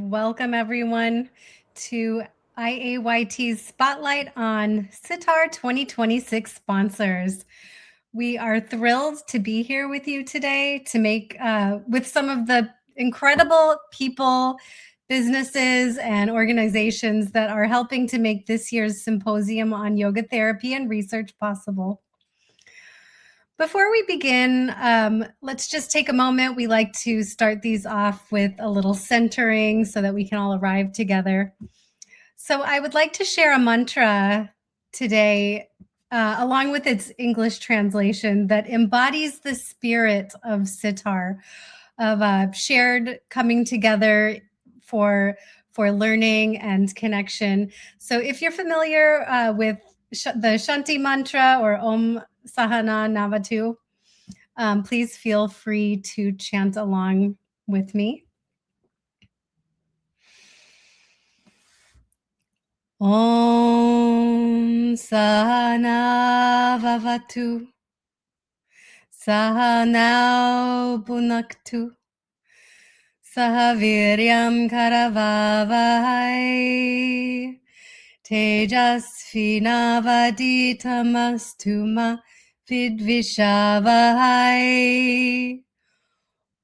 Welcome everyone to IAYT's Spotlight on SYTAR 2026 sponsors. We are thrilled to be here with you today to make with some of the incredible people, businesses, and organizations that are helping to make this year's symposium on yoga therapy and research possible. Before we begin, let's just take a moment. We like to start these off with a little centering so that we can all arrive together. So I would like to share a mantra today, along with its English translation, that embodies the spirit of SYTAR, of shared coming together for learning and connection. So if you're familiar with the Shanti mantra or Om Sahana Navatu, please feel free to chant along with me. Om Sahana Vavatu Sahanau Punaktu Sahaviryam Karavavai Tejasvinavaditamastu Vidvishavahai.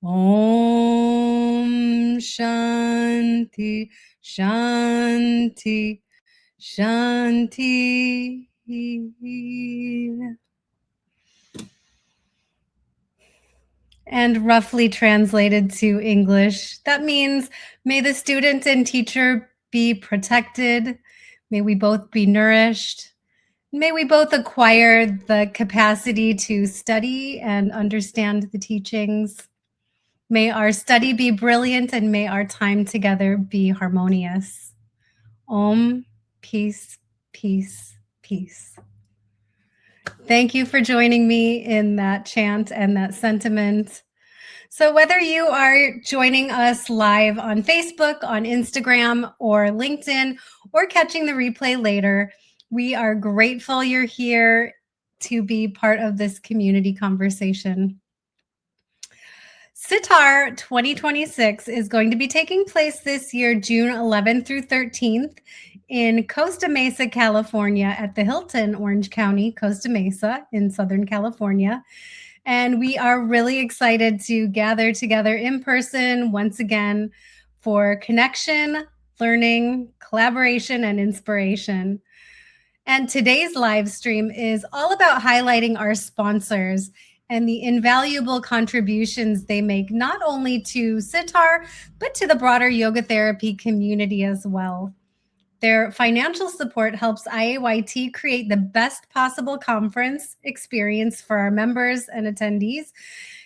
Om Shanti Shanti Shanti. And roughly translated to English, that means may the student and teacher be protected. May we both be nourished. May we both acquire the capacity to study and understand the teachings. May our study be brilliant and may our time together be harmonious. Om, peace, peace, peace. Thank you for joining me in that chant and that sentiment. So whether you are joining us live on Facebook, on Instagram, or LinkedIn, or catching the replay later, we are grateful you're here to be part of this community conversation. SYTAR 2026 is going to be taking place this year, June 11th through 13th in Costa Mesa, California at the Hilton, Orange County, Costa Mesa in Southern California. And we are really excited to gather together in person once again for connection, learning, collaboration, and inspiration. And today's live stream is all about highlighting our sponsors and the invaluable contributions they make not only to SYTAR, but to the broader yoga therapy community as well. Their financial support helps IAYT create the best possible conference experience for our members and attendees.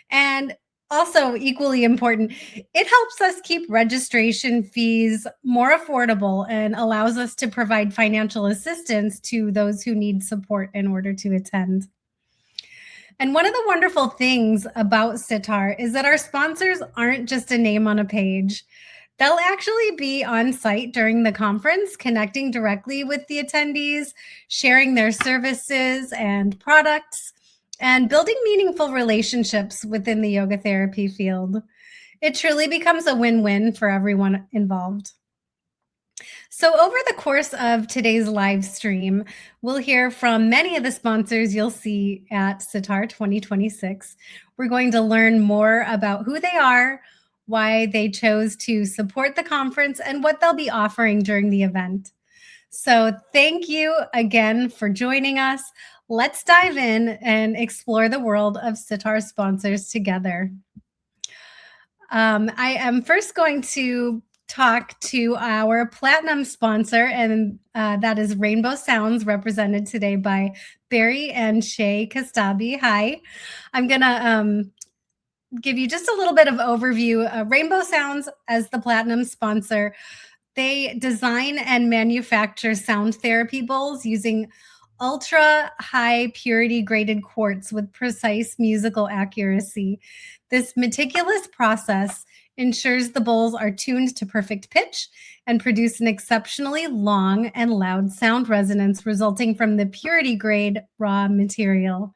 And also equally important, it helps us keep registration fees more affordable and allows us to provide financial assistance to those who need support in order to attend. And one of the wonderful things about SYTAR is that our sponsors aren't just a name on a page. They'll actually be on site during the conference, connecting directly with the attendees, sharing their services and products, and building meaningful relationships within the yoga therapy field. It truly becomes a win-win for everyone involved. So over the course of today's live stream, we'll hear from many of the sponsors you'll see at SYTAR 2026. We're going to learn more about who they are, why they chose to support the conference, and what they'll be offering during the event. So thank you again for joining us. Let's dive in and explore the world of SYTAR sponsors together. I am first going to talk to our platinum sponsor, and that is Rainbow Sounds, represented today by Barry and Shay Kastabi. Hi. I'm going to give you just a little bit of overview. Rainbow Sounds, as the platinum sponsor, they design and manufacture sound therapy bowls using ultra high purity graded quartz with precise musical accuracy. This meticulous process ensures the bowls are tuned to perfect pitch and produce an exceptionally long and loud sound resonance resulting from the purity grade raw material.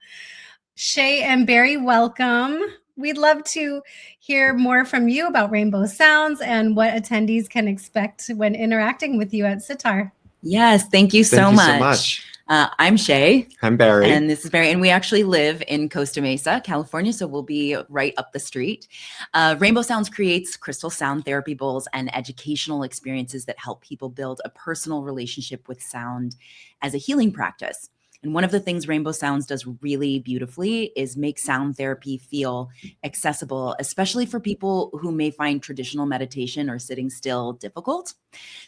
Shay and Barry, welcome. we'd love to hear more from you about Rainbow Sounds and what attendees can expect when interacting with you at SYTAR. Yes, thank you so much. I'm Shay. I'm Barry. And this is Barry. And we actually live in Costa Mesa, California, so we'll be right up the street. Rainbow Sounds creates crystal sound therapy bowls and educational experiences that help people build a personal relationship with sound as a healing practice. And one of the things Rainbow Sounds does really beautifully is make sound therapy feel accessible, especially for people who may find traditional meditation or sitting still difficult.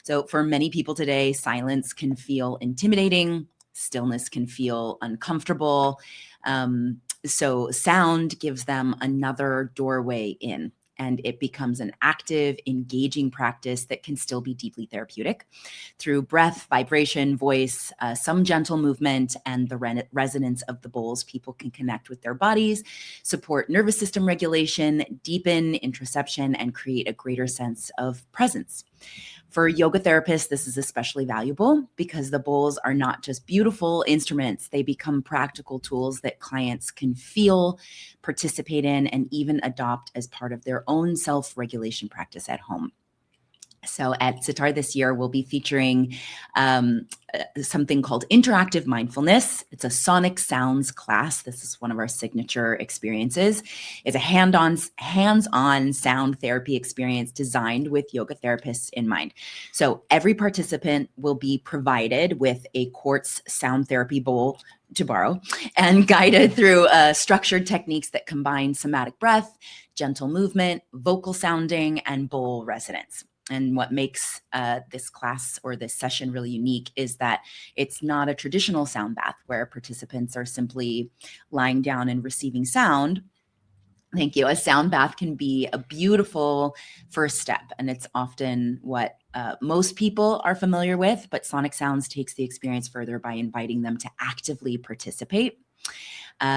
So for many people today, silence can feel intimidating, stillness can feel uncomfortable. So sound gives them another doorway in, and it becomes an active, engaging practice that can still be deeply therapeutic through breath, vibration, voice, some gentle movement, and the resonance of the bowls. People can connect with their bodies, support nervous system regulation, deepen interoception, and create a greater sense of presence. For yoga therapists, this is especially valuable because the bowls are not just beautiful instruments. They become practical tools that clients can feel, participate in, and even adopt as part of their own self-regulation practice at home. So at SYTAR this year, we'll be featuring something called Interactive Mindfulness. It's a sonic sounds class. This is one of our signature experiences. It's a hands-on sound therapy experience designed with yoga therapists in mind. So every participant will be provided with a quartz sound therapy bowl to borrow and guided through structured techniques that combine somatic breath, gentle movement, vocal sounding, and bowl resonance. And what makes this class or this session really unique is that it's not a traditional sound bath where participants are simply lying down and receiving sound. Thank you. A sound bath can be a beautiful first step, and it's often what most people are familiar with, but Sonic Sounds takes the experience further by inviting them to actively participate.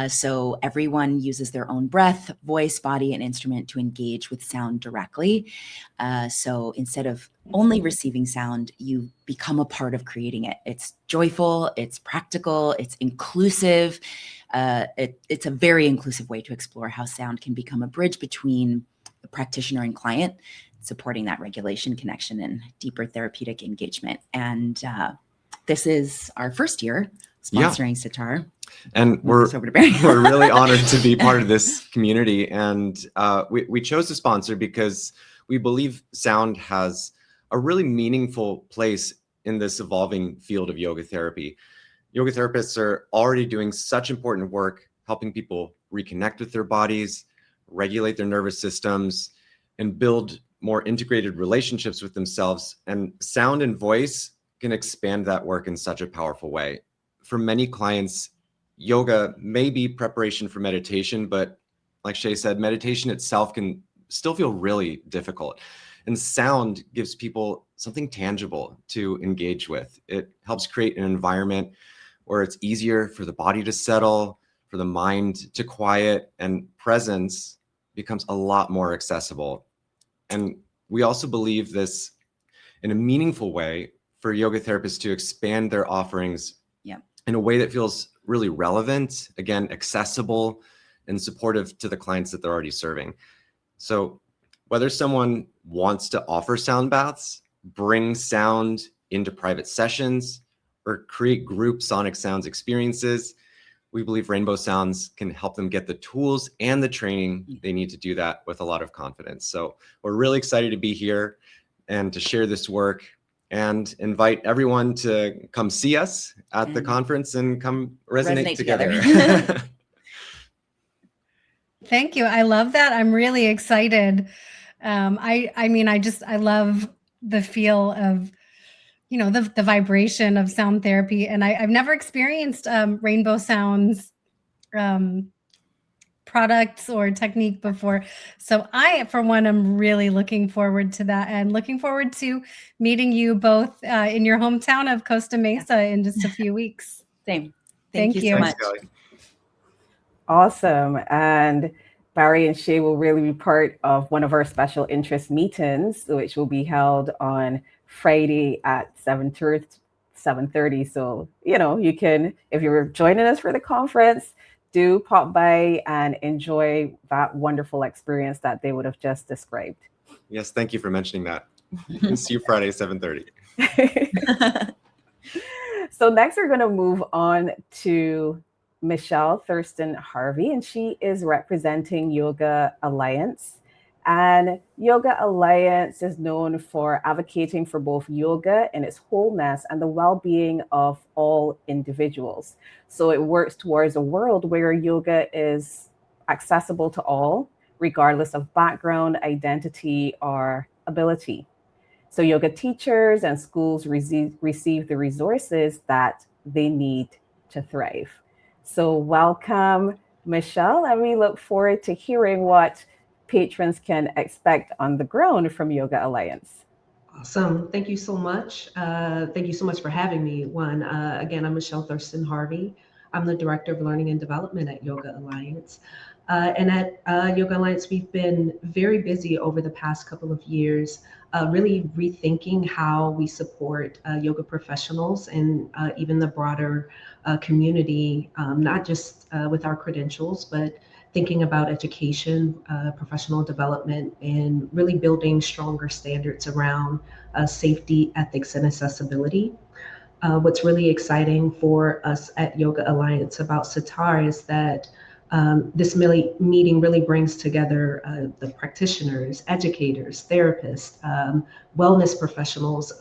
So everyone uses their own breath, voice, body, and instrument to engage with sound directly. So instead of only receiving sound, you become a part of creating it. It's joyful, it's practical, it's inclusive. It's a very inclusive way to explore how sound can become a bridge between the practitioner and client, supporting that regulation, connection, and deeper therapeutic engagement. And this is our first year sponsoring SYTAR. And we're really honored to be part of this community. And we chose to sponsor because we believe sound has a really meaningful place in this evolving field of yoga therapy. Yoga therapists are already doing such important work, helping people reconnect with their bodies, regulate their nervous systems, and build more integrated relationships with themselves. And sound and voice can expand that work in such a powerful way. For many clients, yoga may be preparation for meditation, but like Shay said, meditation itself can still feel really difficult. And sound gives people something tangible to engage with. It helps create an environment where it's easier for the body to settle, for the mind to quiet, and presence becomes a lot more accessible. And we also believe this in a meaningful way for yoga therapists to expand their offerings in a way that feels really relevant, again, accessible and supportive to the clients that they're already serving. So whether someone wants to offer sound baths, bring sound into private sessions, or create group sonic sounds experiences, we believe Rainbow Sounds can help them get the tools and the training they need to do that with a lot of confidence. So we're really excited to be here and to share this work, and invite everyone to come see us at the conference and come resonate together. Thank you. I love that. I'm really excited. I love the feel of, the vibration of sound therapy. And I've never experienced Rainbow Sounds products or technique before. So I, for one, am really looking forward to that, and looking forward to meeting you both in your hometown of Costa Mesa in just a few weeks. Same. Thank you so much. Awesome. And Barry and Shay will really be part of one of our special interest meetings, which will be held on Friday at 7:30. So, you can, if you're joining us for the conference, do pop by and enjoy that wonderful experience that they would have just described. Yes, thank you for mentioning that. See you Friday, 7:30. So next we're going to move on to Michelle Thurston Harvey, and she is representing Yoga Alliance. And Yoga Alliance is known for advocating for both yoga in its wholeness and the well-being of all individuals. So it works towards a world where yoga is accessible to all, regardless of background, identity, or ability. So yoga teachers and schools receive the resources that they need to thrive. So welcome, Michelle, and we look forward to hearing what patrons can expect on the ground from Yoga Alliance. Awesome. Thank you so much. Thank you so much for having me. Again, I'm Michelle Thurston Harvey. I'm the Director of Learning and Development at Yoga Alliance. And at Yoga Alliance, we've been very busy over the past couple of years, really rethinking how we support yoga professionals and even the broader community, not just with our credentials, but thinking about education, professional development, and really building stronger standards around safety, ethics, and accessibility. What's really exciting for us at Yoga Alliance about SYTAR is that this meeting really brings together the practitioners, educators, therapists, wellness professionals,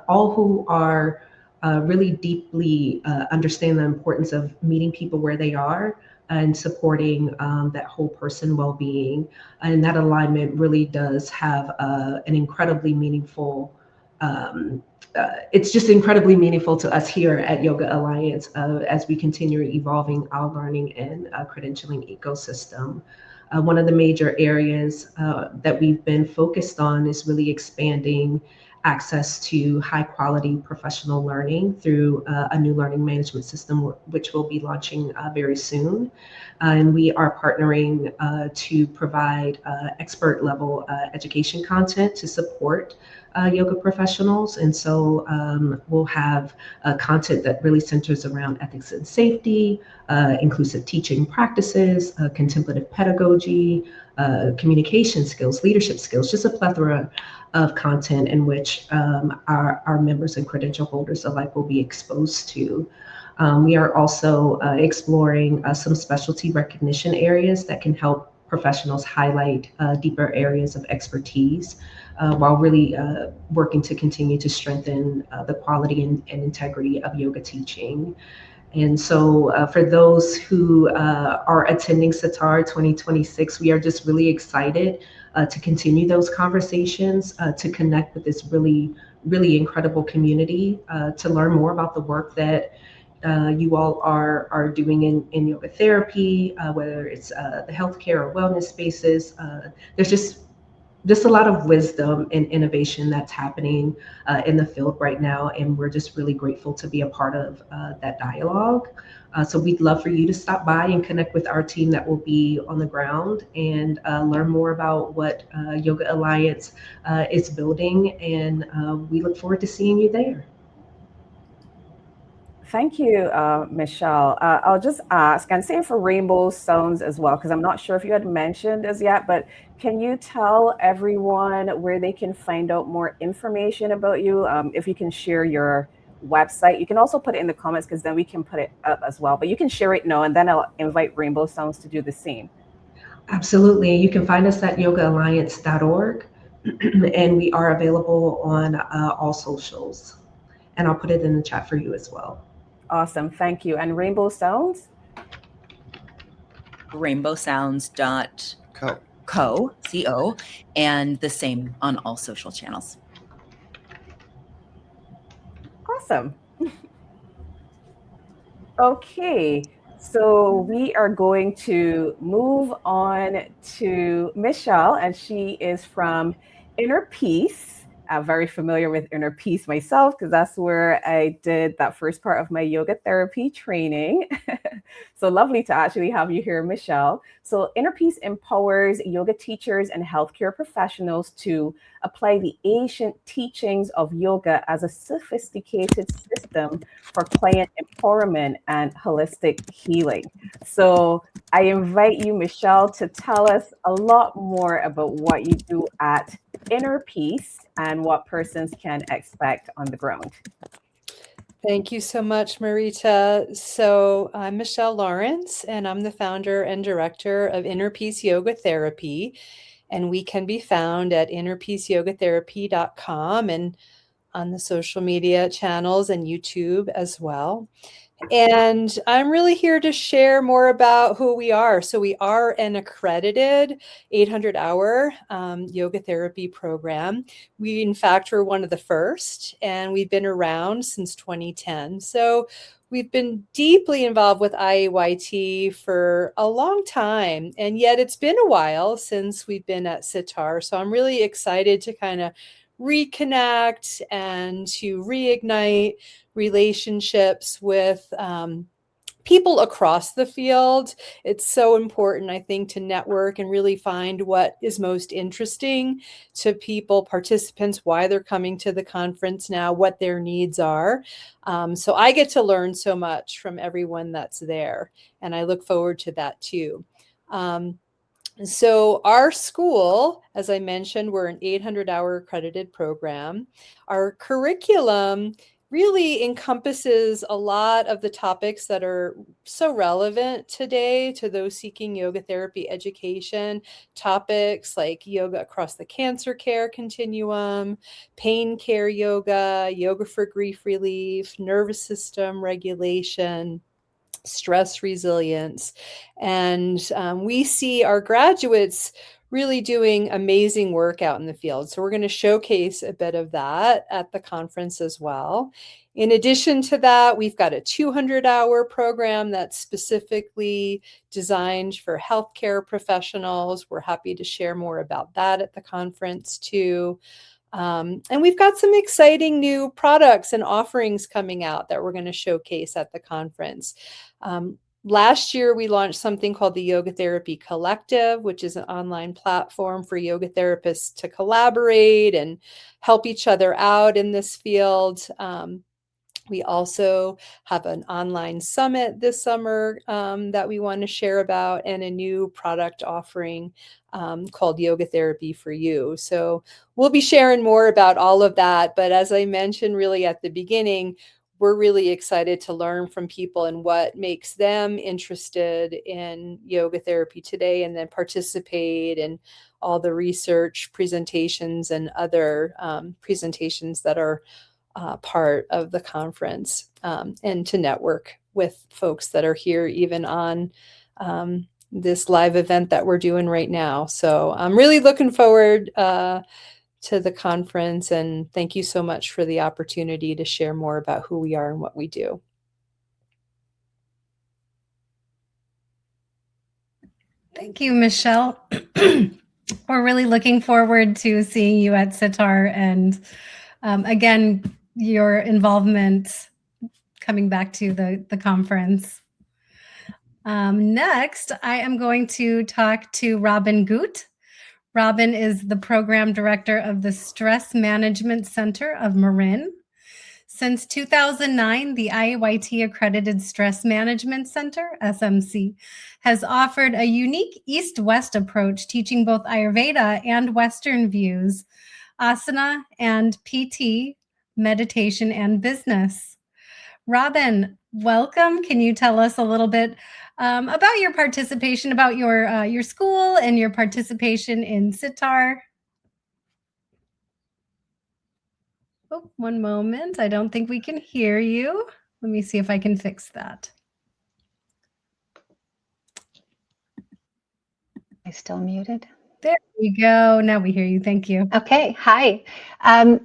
all who are really deeply understand the importance of meeting people where they are and supporting that whole person well-being. And that alignment really does have an incredibly meaningful it's just incredibly meaningful to us here at Yoga Alliance as we continue evolving our learning and credentialing ecosystem. One of the major areas that we've been focused on is really expanding access to high quality professional learning through a new learning management system, which we'll be launching very soon. And we are partnering to provide expert level education content to support yoga professionals. And so we'll have content that really centers around ethics and safety, inclusive teaching practices, contemplative pedagogy, communication skills, leadership skills, just a plethora of content in which our members and credential holders alike will be exposed to. We are also exploring some specialty recognition areas that can help professionals highlight deeper areas of expertise while really working to continue to strengthen the quality and integrity of yoga teaching. And so for those who are attending SYTAR 2026, we are just really excited to continue those conversations, to connect with this really, really incredible community, to learn more about the work that you all are doing in yoga therapy, whether it's the healthcare or wellness spaces. There's just a lot of wisdom and innovation that's happening in the field right now. And we're just really grateful to be a part of that dialogue. So we'd love for you to stop by and connect with our team that will be on the ground and learn more about what Yoga Alliance is building. And we look forward to seeing you there. Thank you, Michelle. I'll just ask, and same for Rainbow Sounds as well, because I'm not sure if you had mentioned as yet, but can you tell everyone where they can find out more information about you? If you can share your website, you can also put it in the comments because then we can put it up as well, but you can share it now and then I'll invite Rainbow Sounds to do the same. Absolutely. You can find us at yogaalliance.org and we are available on all socials. And I'll put it in the chat for you as well. Awesome. Thank you. And Rainbow Sounds? rainbowsounds.co, C-O, and the same on all social channels. Awesome. Okay, so we are going to move on to Michelle, and she is from Inner Peace. I'm very familiar with Inner Peace myself because that's where I did that first part of my yoga therapy training. So lovely to actually have you here, Michelle. So Inner Peace empowers yoga teachers and healthcare professionals to apply the ancient teachings of yoga as a sophisticated system for client empowerment and holistic healing. So I invite you, Michelle, to tell us a lot more about what you do at Inner Peace and what persons can expect on the ground. Thank you so much, Marita. So I'm Michelle Lawrence, and I'm the founder and director of Inner Peace Yoga Therapy. And we can be found at innerpeaceyogatherapy.com and on the social media channels and YouTube as well. And I'm really here to share more about who we are. So we are an accredited 800-hour yoga therapy program. We, in fact, were one of the first, and we've been around since 2010. So we've been deeply involved with IAYT for a long time, and yet it's been a while since we've been at SYTAR. So I'm really excited to kind of reconnect and to reignite relationships with people across the field. It's so important, I think, to network and really find what is most interesting to people, participants, why they're coming to the conference now, what their needs are. So I get to learn so much from everyone that's there, and I look forward to that too. So our school, as I mentioned, we're an 800-hour accredited program. Our curriculum really encompasses a lot of the topics that are so relevant today to those seeking yoga therapy education. Topics like yoga across the cancer care continuum, pain care yoga, yoga for grief relief, nervous system regulation, stress resilience. And we see our graduates really doing amazing work out in the field. So we're going to showcase a bit of that at the conference as well. In addition to that, we've got a 200-hour program that's specifically designed for healthcare professionals. We're happy to share more about that at the conference too. And we've got some exciting new products and offerings coming out that we're going to showcase at the conference. Last year, we launched something called the Yoga Therapy Collective, which is an online platform for yoga therapists to collaborate and help each other out in this field. We also have an online summit this summer that we want to share about, and a new product offering called Yoga Therapy for You. So we'll be sharing more about all of that. But as I mentioned really at the beginning, we're really excited to learn from people and what makes them interested in yoga therapy today, and then participate in all the research presentations and other presentations that are part of the conference, and to network with folks that are here even on this live event that we're doing right now. So I'm really looking forward to the conference, and thank you so much for the opportunity to share more about who we are and what we do. Thank you, Michelle. We're really looking forward to seeing you at SYTAR, and again, your involvement coming back to the conference. Next, I am going to talk to Robin Gut. Robin is the program director of the Stress Management Center of Marin. Since 2009, the IAYT Accredited Stress Management Center, SMC, has offered a unique East-West approach, teaching both Ayurveda and Western views, asana and PT, meditation and business. Robin, welcome. Can you tell us a little bit about your participation, about your school and your participation in SYTAR? Oh, one moment. I don't think we can hear you. Let me see if I can fix that. Am I still muted? There you go. Now we hear you. Thank you. Okay. Hi.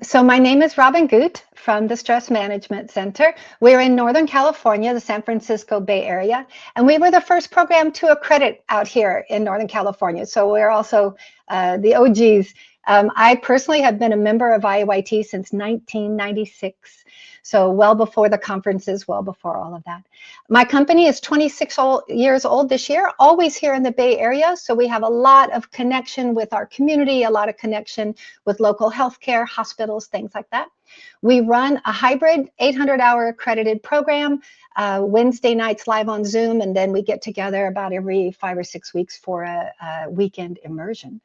So my name is Robin Gut from the Stress Management Center. We're in Northern California, the San Francisco Bay Area, and we were the first program to accredit out here in Northern California. So we're also the OGs I personally have been a member of IYT since 1996. So well before the conferences, well before all of that. My company is 26 years old this year, always here in the Bay Area. So we have a lot of connection with our community, a lot of connection with local healthcare, hospitals, things like that. We run a hybrid 800-hour accredited program, Wednesday nights live on Zoom, and then we get together about every 5 or 6 weeks for a weekend immersion.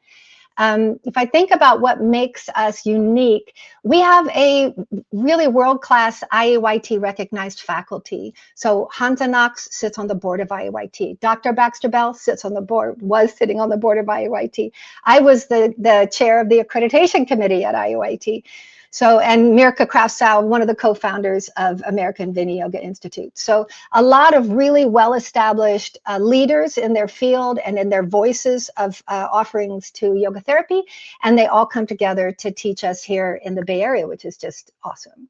If I think about what makes us unique, we have a really world-class IAYT recognized faculty. So Hansa Knox sits on the board of IAYT. Dr. Baxter Bell sits on the board, was sitting on the board of IAYT. I was the chair of the accreditation committee at IAYT. So, and Mirka Kraftsau, one of the co-founders of American Vini Yoga Institute. So a lot of really well-established leaders in their field and in their voices of offerings to yoga therapy. And they all come together to teach us here in the Bay Area, which is just awesome.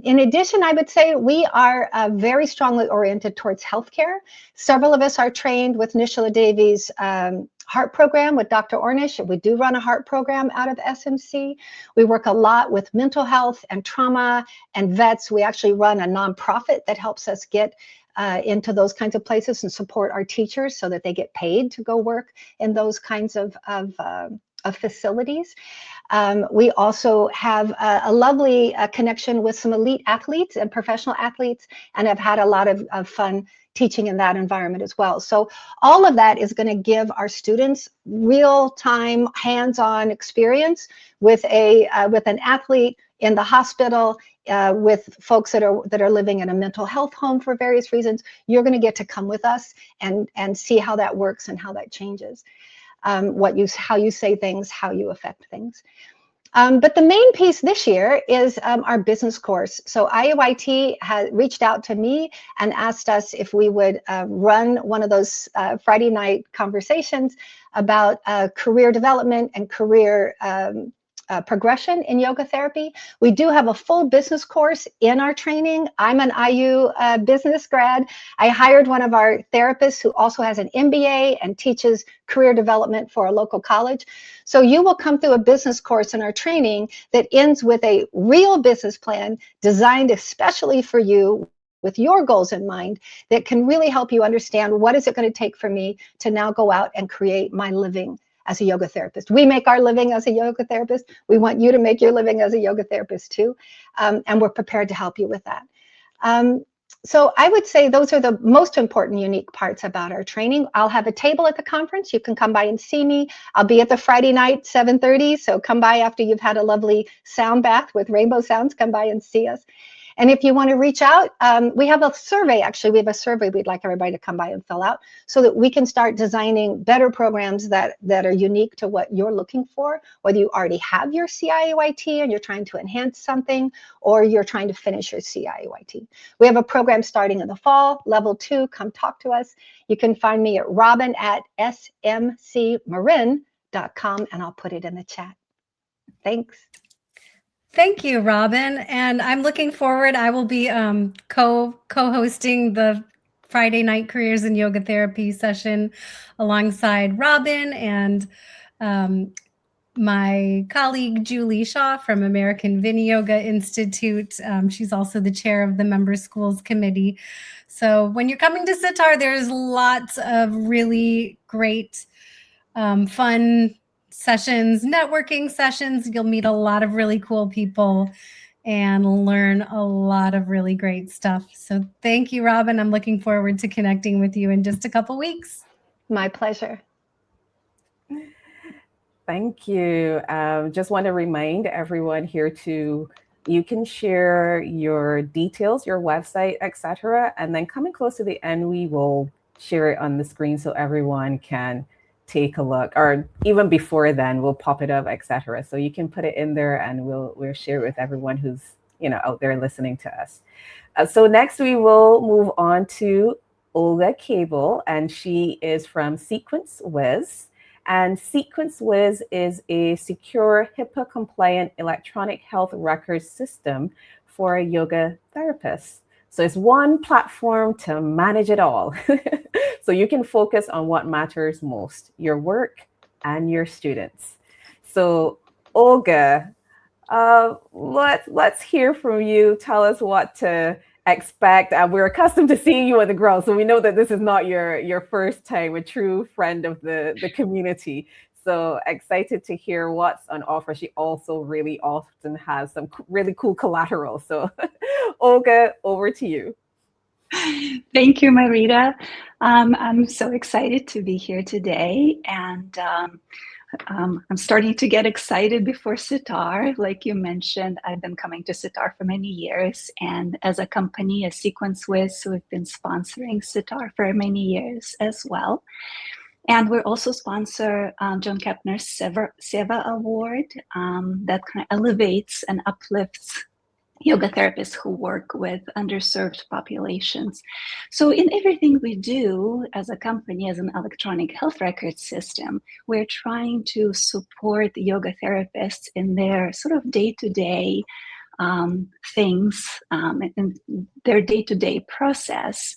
In addition, I would say we are very strongly oriented towards healthcare. Several of us are trained with Nishala Devi's heart program with Dr. Ornish. We do run a heart program out of SMC. We work a lot with mental health and trauma and vets. We actually run a nonprofit that helps us get into those kinds of places and support our teachers so that they get paid to go work in those kinds of facilities. We also have a lovely connection with some elite athletes and professional athletes, and have had a lot of fun teaching in that environment as well. So all of that is going to give our students real-time, hands-on experience with an athlete in the hospital, with folks that are living in a mental health home for various reasons. You're going to get to come with us and see how that works and how that changes. How you say things, how you affect things. But the main piece this year is our business course. So IAYT has reached out to me and asked us if we would run one of those Friday night conversations about career development and career progression in yoga therapy. We do have a full business course in our training. I'm an IU business grad. I hired one of our therapists who also has an MBA and teaches career development for a local college. So you will come through a business course in our training that ends with a real business plan designed especially for you with your goals in mind, that can really help you understand what is it going to take for me to now go out and create my living as a yoga therapist. We make our living as a yoga therapist. We want you to make your living as a yoga therapist too. And we're prepared to help you with that. So I would say those are the most important unique parts about our training. I'll have a table at the conference. You can come by and see me. I'll be at the Friday night, 7:30. So come by after you've had a lovely sound bath with rainbow sounds. Come by and see us. And if you want to reach out, we have a survey, actually. We have a survey we'd like everybody to come by and fill out so that we can start designing better programs that are unique to what you're looking for, whether you already have your CIAYT and you're trying to enhance something, or you're trying to finish your CIAYT. We have a program starting in the fall, level 2. Come talk to us. You can find me at robin@smcmarin.com, and I'll put it in the chat. Thanks. Thank you, Robin. And I'm looking forward. I will be co-hosting the Friday night Careers in Yoga Therapy session alongside Robin and my colleague, Julie Shaw from American Vini Yoga Institute. She's also the chair of the Member Schools Committee. So when you're coming to SYTAR, there's lots of really great, fun sessions, networking sessions. You'll meet a lot of really cool people and learn a lot of really great stuff. So thank you, Robin. I'm looking forward to connecting with you in just a couple weeks. My pleasure. Thank you. Just want to remind everyone here you can share your details, your website, etc. And then coming close to the end, we will share it on the screen so everyone can take a look, or even before then we'll pop it up, etc. So you can put it in there and we'll share it with everyone who's out there listening to us. So next we will move on to Olga Cable, and she is from Sequence Wiz. And Sequence Wiz is a secure HIPAA compliant electronic health record system for yoga therapists. So it's one platform to manage it all. So you can focus on what matters most, your work and your students. So Olga, let's hear from you. Tell us what to expect. We're accustomed to seeing you on the ground, so we know that this is not your first time, a true friend of the community. So excited to hear what's on offer. She also really often has some really cool collateral. So Olga, over to you. Thank you, Marita. I'm so excited to be here today, and I'm starting to get excited before SYTAR. Like you mentioned, I've been coming to SYTAR for many years, and as a company, as SequenceWiz, we've been sponsoring SYTAR for many years as well. And we're also sponsor John Kepner's Seva Award that kind of elevates and uplifts yoga therapists who work with underserved populations. So in everything we do as a company, as an electronic health record system, we're trying to support yoga therapists in their sort of day-to-day things, in their day-to-day process.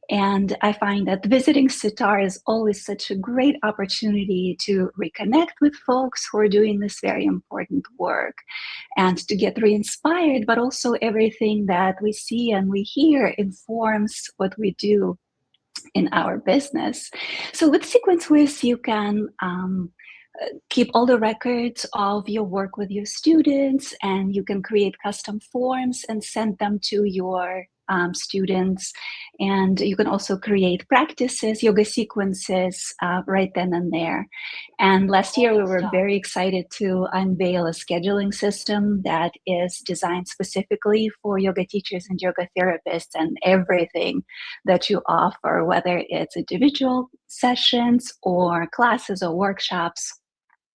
And I find that visiting SYTAR is always such a great opportunity to reconnect with folks who are doing this very important work and to get re-inspired, but also everything that we see and we hear informs what we do in our business. So with SequenceWiz, you can keep all the records of your work with your students, and you can create custom forms and send them to your students. And you can also create practices, yoga sequences right then and there. And last year we were very excited to unveil a scheduling system that is designed specifically for yoga teachers and yoga therapists, and everything that you offer, whether it's individual sessions or classes or workshops.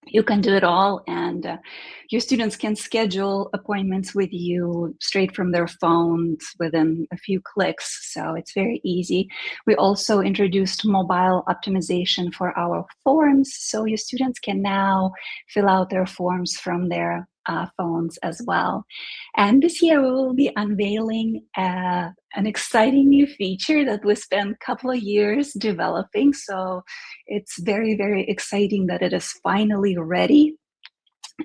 You can do it all, and your students can schedule appointments with you straight from their phones within a few clicks, so it's very easy. We also introduced mobile optimization for our forms, so your students can now fill out their forms from their phones as well. And this year we will be unveiling an exciting new feature that we spent a couple of years developing. So it's very, very exciting that it is finally ready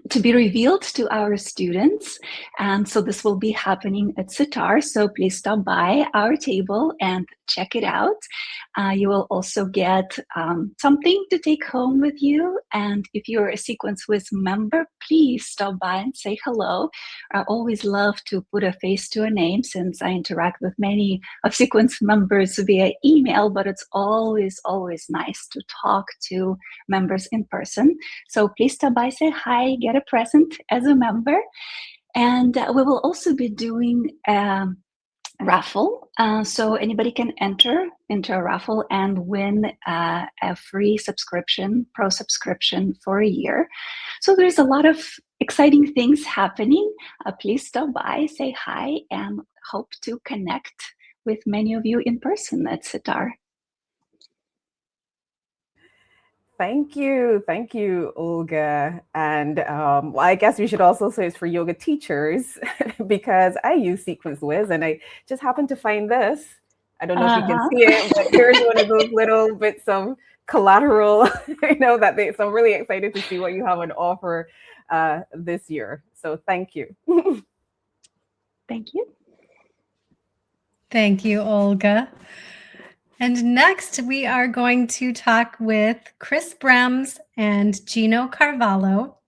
to be revealed to our students. And so this will be happening at SYTAR. So please stop by our table and check it out. You will also get something to take home with you. And if you're a SequenceWiz member, please stop by and say hello. I always love to put a face to a name, since I interact with many of Sequence members via email, but it's always, always nice to talk to members in person. So please stop by, say hi, get a present as a member. And we will also be doing raffle. So anybody can enter into a raffle and win a free subscription, pro subscription for a year. So there's a lot of exciting things happening. Please stop by, say hi, and hope to connect with many of you in person at SYTAR. Thank you, Olga. And I guess we should also say it's for yoga teachers, because I use SequenceWiz and I just happened to find this. I don't know if you can see it, but here's one of those little bits of collateral, so I'm really excited to see what you have on offer this year. So thank you. Thank you. Thank you, Olga. And next, we are going to talk with Chris Brems and Gino Carvalho,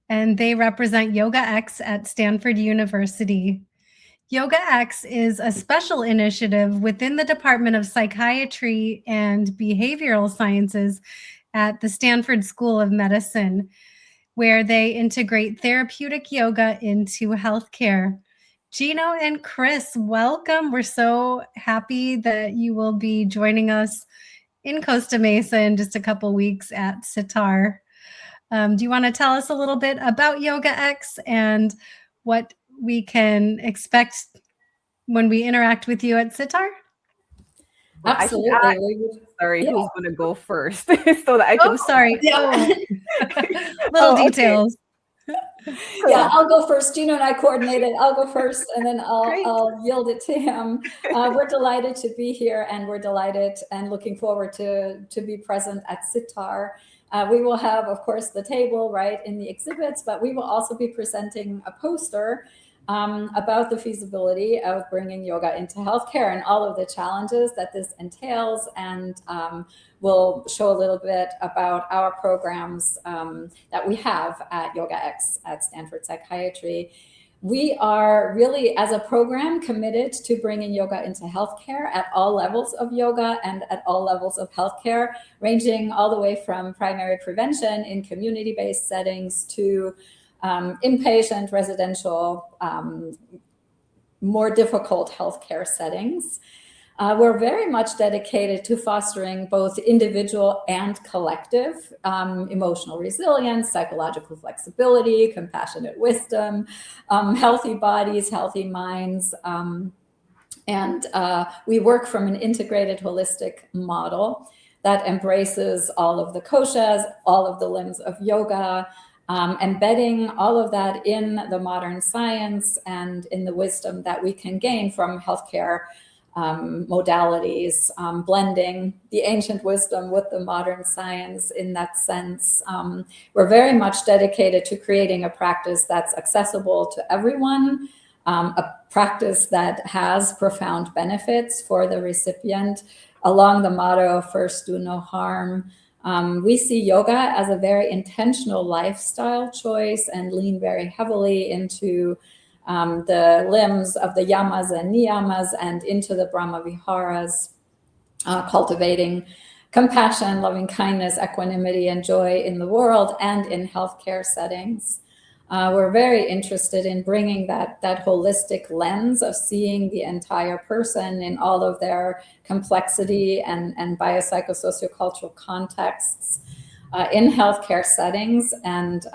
and they represent YogaX at Stanford University. YogaX is a special initiative within the Department of Psychiatry and Behavioral Sciences at the Stanford School of Medicine, where they integrate therapeutic yoga into healthcare. Gino and Chris, welcome. We're so happy that you will be joining us in Costa Mesa in just a couple weeks at SYTAR. Do you want to tell us a little bit about YogaX and what we can expect when we interact with you at SYTAR? Well, absolutely. Sorry, yeah. Who's going to go first so that I can? Oh, sorry. Yeah. Little details. Yeah, I'll go first. Gino and I coordinated. I'll go first, and then I'll yield it to him. We're delighted to be here, and we're delighted and looking forward to be present at SYTAR. We will have, of course, the table right in the exhibits, but we will also be presenting a poster about the feasibility of bringing yoga into healthcare and all of the challenges that this entails. And we'll show a little bit about our programs that we have at YogaX at Stanford Psychiatry. We are really, as a program, committed to bringing yoga into healthcare at all levels of yoga and at all levels of healthcare, ranging all the way from primary prevention in community-based settings to inpatient, residential, more difficult healthcare settings. We're very much dedicated to fostering both individual and collective emotional resilience, psychological flexibility, compassionate wisdom, healthy bodies, healthy minds. And we work from an integrated holistic model that embraces all of the koshas, all of the limbs of yoga, embedding all of that in the modern science and in the wisdom that we can gain from healthcare modalities, blending the ancient wisdom with the modern science in that sense. We're very much dedicated to creating a practice that's accessible to everyone, a practice that has profound benefits for the recipient, along the motto, first do no harm. We see yoga as a very intentional lifestyle choice and lean very heavily into the limbs of the yamas and niyamas and into the Brahma Viharas, cultivating compassion, loving kindness, equanimity, and joy in the world and in healthcare settings. We're very interested in bringing that holistic lens of seeing the entire person in all of their complexity and biopsychosociocultural contexts in healthcare settings. And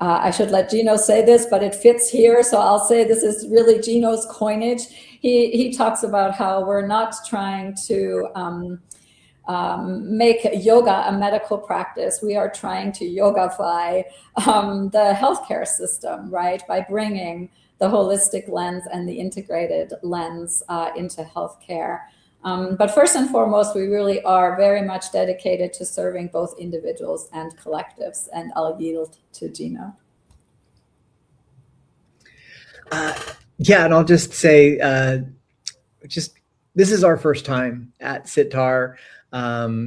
I should let Gino say this, but it fits here. So I'll say this is really Gino's coinage. He talks about how we're not trying to make yoga a medical practice. We are trying to yogafy the healthcare system, right? By bringing the holistic lens and the integrated lens into healthcare. But first and foremost, we really are very much dedicated to serving both individuals and collectives. And I'll yield to Gino. Yeah, and I'll just say, this is our first time at SYTAR.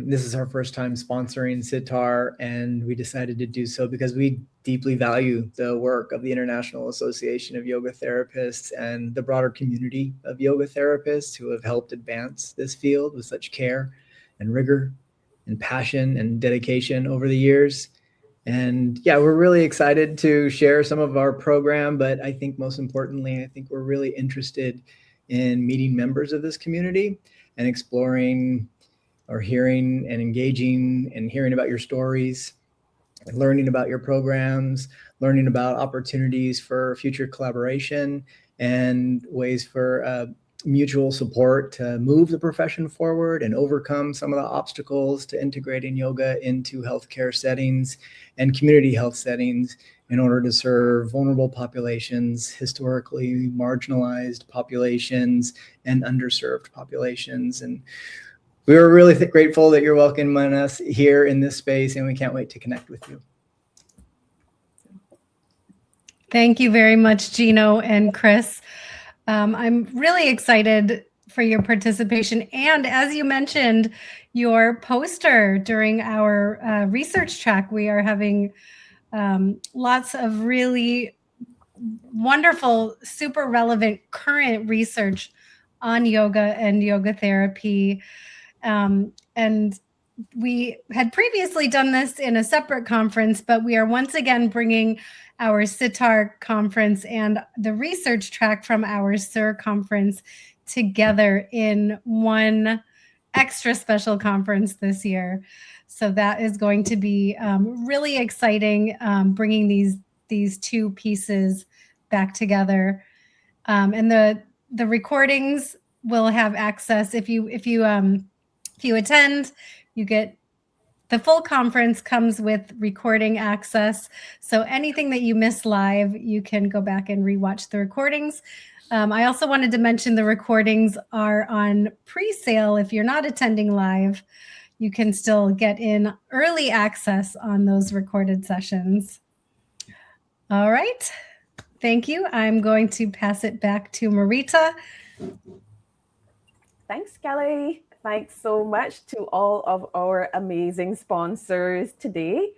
This is our first time sponsoring SYTAR, and we decided to do so because we deeply value the work of the International Association of Yoga Therapists and the broader community of yoga therapists who have helped advance this field with such care and rigor and passion and dedication over the years. And yeah, we're really excited to share some of our program, but I think most importantly, I think we're really interested in meeting members of this community and exploring or hearing and engaging and hearing about your stories, learning about your programs, learning about opportunities for future collaboration and ways for mutual support to move the profession forward and overcome some of the obstacles to integrating yoga into healthcare settings and community health settings in order to serve vulnerable populations, historically marginalized populations, and underserved populations. And we are really grateful that you're welcoming us here in this space, and we can't wait to connect with you. Thank you very much, Gino and Chris. I'm really excited for your participation. And as you mentioned, your poster during our research track, we are having lots of really wonderful, super relevant current research on yoga and yoga therapy. And we had previously done this in a separate conference, but we are once again bringing our SYTAR conference and the research track from our SIR conference together in one extra special conference this year. So that is going to be really exciting, bringing these two pieces back together. And the recordings will have access if you attend. You get the full conference comes with recording access. So anything that you miss live, you can go back and rewatch the recordings. I also wanted to mention the recordings are on pre-sale. If you're not attending live, you can still get in early access on those recorded sessions. All right. Thank you. I'm going to pass it back to Marita. Thanks, Kelly. Thanks so much to all of our amazing sponsors today.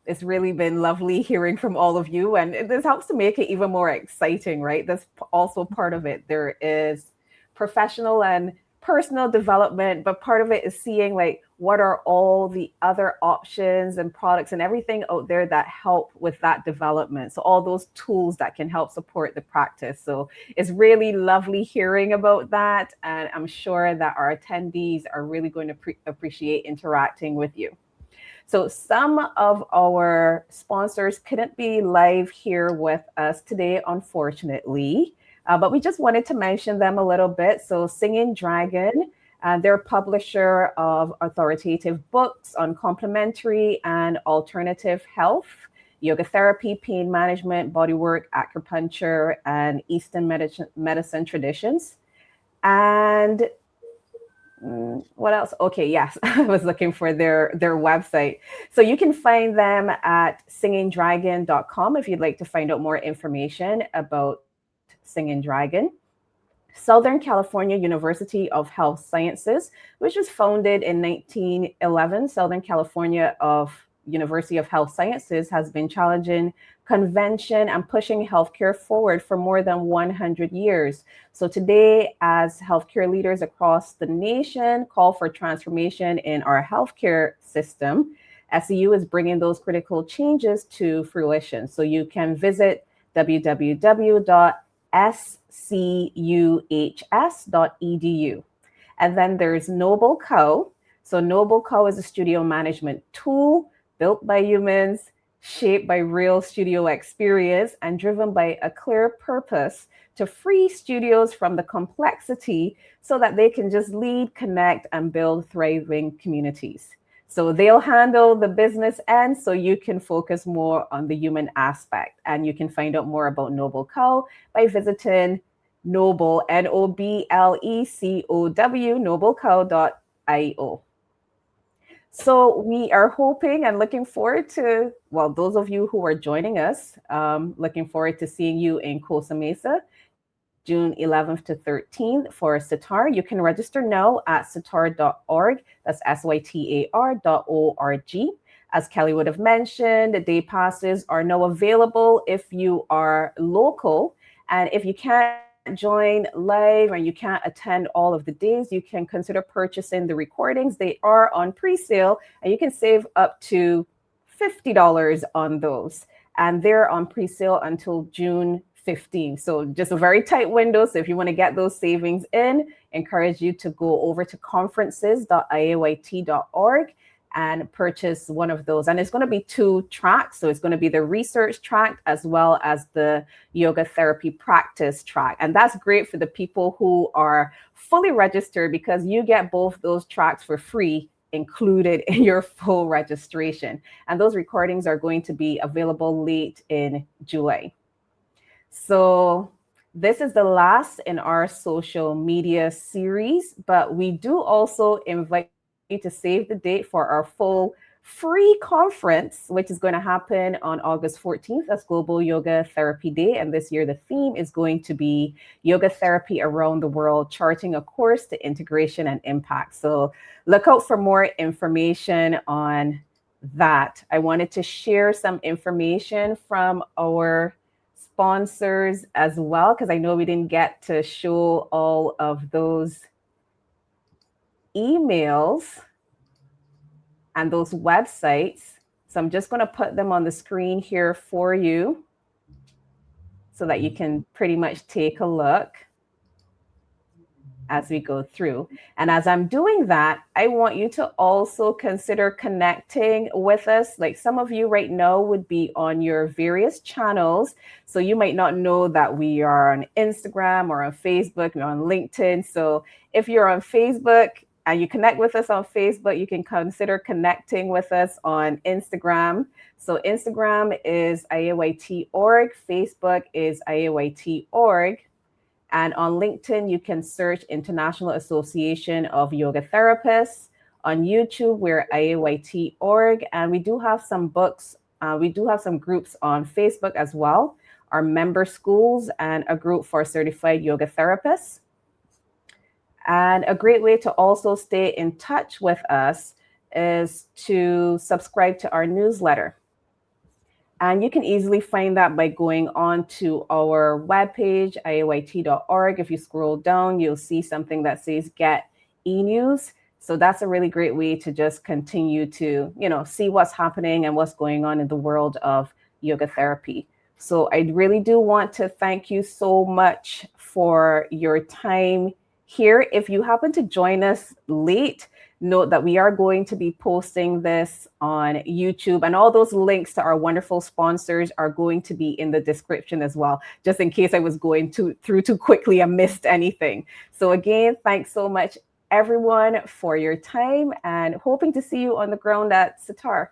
It's really been lovely hearing from all of you, and this helps to make it even more exciting, right? That's also part of it. There is professional and personal development, but part of it is seeing like what are all the other options and products and everything out there that help with that development. So all those tools that can help support the practice. So it's really lovely hearing about that. And I'm sure that our attendees are really going to appreciate interacting with you. So some of our sponsors couldn't be live here with us today, unfortunately, but we just wanted to mention them a little bit. So Singing Dragon, they're a publisher of authoritative books on complementary and alternative health, yoga therapy, pain management, bodywork, acupuncture, and Eastern medicine traditions. And what else? Okay, yes, I was looking for their website. So you can find them at singingdragon.com if you'd like to find out more information about Singing Dragon. Southern California University of Health Sciences, which was founded in 1911. Southern California University of Health Sciences has been challenging convention and pushing healthcare forward for more than 100 years. So today, as healthcare leaders across the nation call for transformation in our healthcare system, SCU is bringing those critical changes to fruition. So you can visit www.scuhs.edu. And then there's Noble Co. So Noble Co is a studio management tool built by humans, shaped by real studio experience, and driven by a clear purpose to free studios from the complexity so that they can just lead, connect, and build thriving communities. So they'll handle the business end so you can focus more on the human aspect. And you can find out more about Noble Co by visiting Noble, NOBLECOW, nobleco.io. So we are hoping and looking forward to, well, those of you who are joining us, looking forward to seeing you in Costa Mesa, June 11th to 13th for SYTAR. You can register now at sytar.org. That's SYTAR.org. As Kelly would have mentioned, the day passes are now available if you are local. And if you can't join live and you can't attend all of the days, you can consider purchasing the recordings. They are on pre-sale and you can save up to $50 on those. And they're on pre-sale until June 15th. So just a very tight window. So if you want to get those savings in, encourage you to go over to conferences.iayt.org and purchase one of those. And it's going to be 2 tracks. So it's going to be the research track as well as the yoga therapy practice track. And that's great for the people who are fully registered because you get both those tracks for free included in your full registration. And those recordings are going to be available late in July. So this is the last in our social media series, but we do also invite you to save the date for our full free conference, which is going to happen on August 14th. That's Global Yoga Therapy Day. And this year, the theme is going to be yoga therapy around the world, charting a course to integration and impact. So look out for more information on that. I wanted to share some information from our sponsors as well, because I know we didn't get to show all of those emails and those websites. So I'm just going to put them on the screen here for you so that you can pretty much take a look as we go through. And as I'm doing that, I want you to also consider connecting with us. Like some of you right now would be on your various channels. So you might not know that we are on Instagram or on Facebook or on LinkedIn. So if you're on Facebook and you connect with us on Facebook, you can consider connecting with us on Instagram. So Instagram is IAYT.org, Facebook is IAYT.org. And on LinkedIn, you can search International Association of Yoga Therapists. On YouTube, we're IAYT.org, and we do have some books. We do have some groups on Facebook as well, our member schools and a group for certified yoga therapists. And a great way to also stay in touch with us is to subscribe to our newsletter. And you can easily find that by going on to our webpage, IAYT.org. If you scroll down, you'll see something that says Get E-News. So that's a really great way to just continue to, see what's happening and what's going on in the world of yoga therapy. So I really do want to thank you so much for your time here. If you happen to join us late, note that we are going to be posting this on YouTube, and all those links to our wonderful sponsors are going to be in the description as well, just in case I was going through too quickly and missed anything. So again, thanks so much, everyone, for your time, and hoping to see you on the ground at SYTAR.